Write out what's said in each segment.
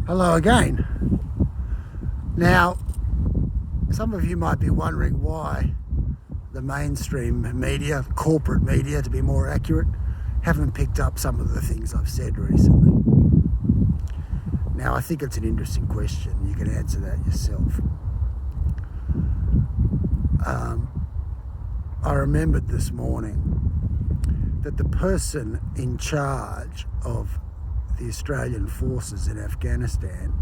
Hello again. Now, some of you might be wondering why the mainstream media, corporate media to be more accurate, haven't picked up some of the things I've said recently. Now, I think it's an interesting question. You can answer that yourself. I remembered this morning that the person in charge of the Australian forces in Afghanistan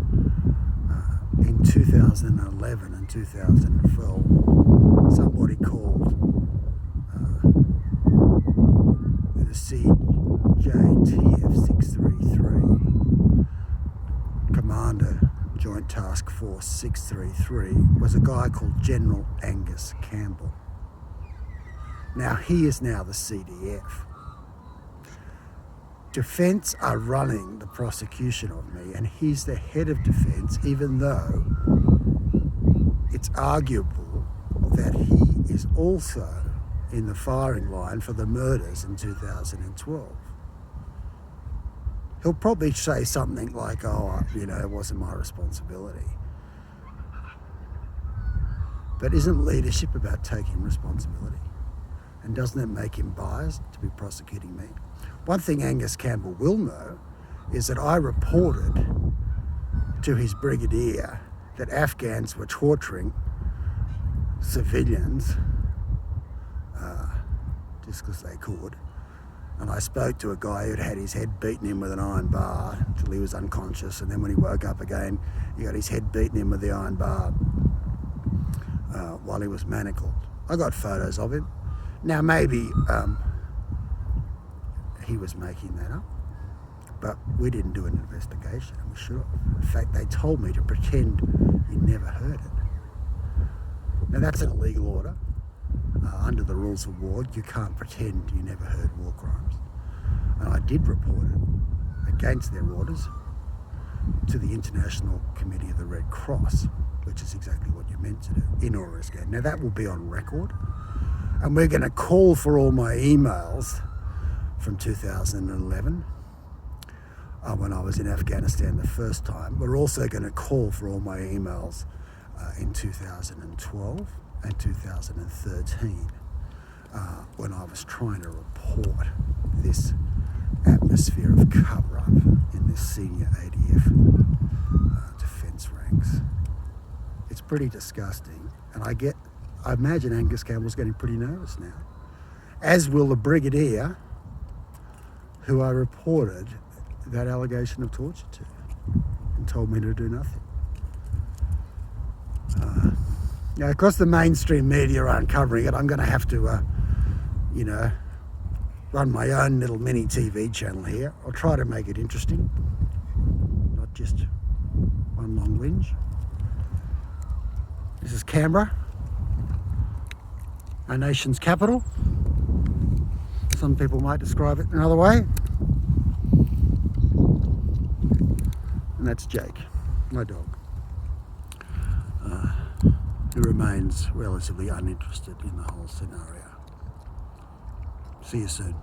in 2011 and 2012, somebody called the CJTF 633, Commander Joint Task Force 633, was a guy called General Angus Campbell. Now, he is now the CDF. Defence are running the prosecution of me, and he's the head of Defence, even though it's arguable that he is also in the firing line for the murders in 2012. He'll probably say something like, it wasn't my responsibility. But isn't leadership about taking responsibility? And doesn't it make him biased to be prosecuting me? One thing Angus Campbell will know is that I reported to his brigadier that Afghans were torturing civilians just because they could. And I spoke to a guy who'd had his head beaten in with an iron bar till he was unconscious, and then when he woke up again, he got his head beaten in with the iron bar while he was manacled. I got photos of him. Now, maybe he was making that up, but we didn't do an investigation, and we should have. In fact, they told me to pretend you never heard it. Now, that's an illegal order. Under the rules of war, you can't pretend you never heard war crimes. And I did report it against their orders to the International Committee of the Red Cross, which is exactly what you're meant to do in Afghanistan. Now, that will be on record. And we're going to call for all my emails from 2011 when I was in Afghanistan the first time. We're also going to call for all my emails in 2012 and 2013 when I was trying to report this atmosphere of cover-up in this senior ADF defence ranks. It's pretty disgusting, and I imagine Angus Campbell's getting pretty nervous now, as will the brigadier who I reported that allegation of torture to and told me to do nothing. Now, because the mainstream media aren't covering it, I'm going to have to, run my own little mini TV channel here. I'll try to make it interesting, not just one long whinge. This is Canberra, our nation's capital. Some people might describe it another way. And that's Jake, my dog, who remains relatively uninterested in the whole scenario. See you soon.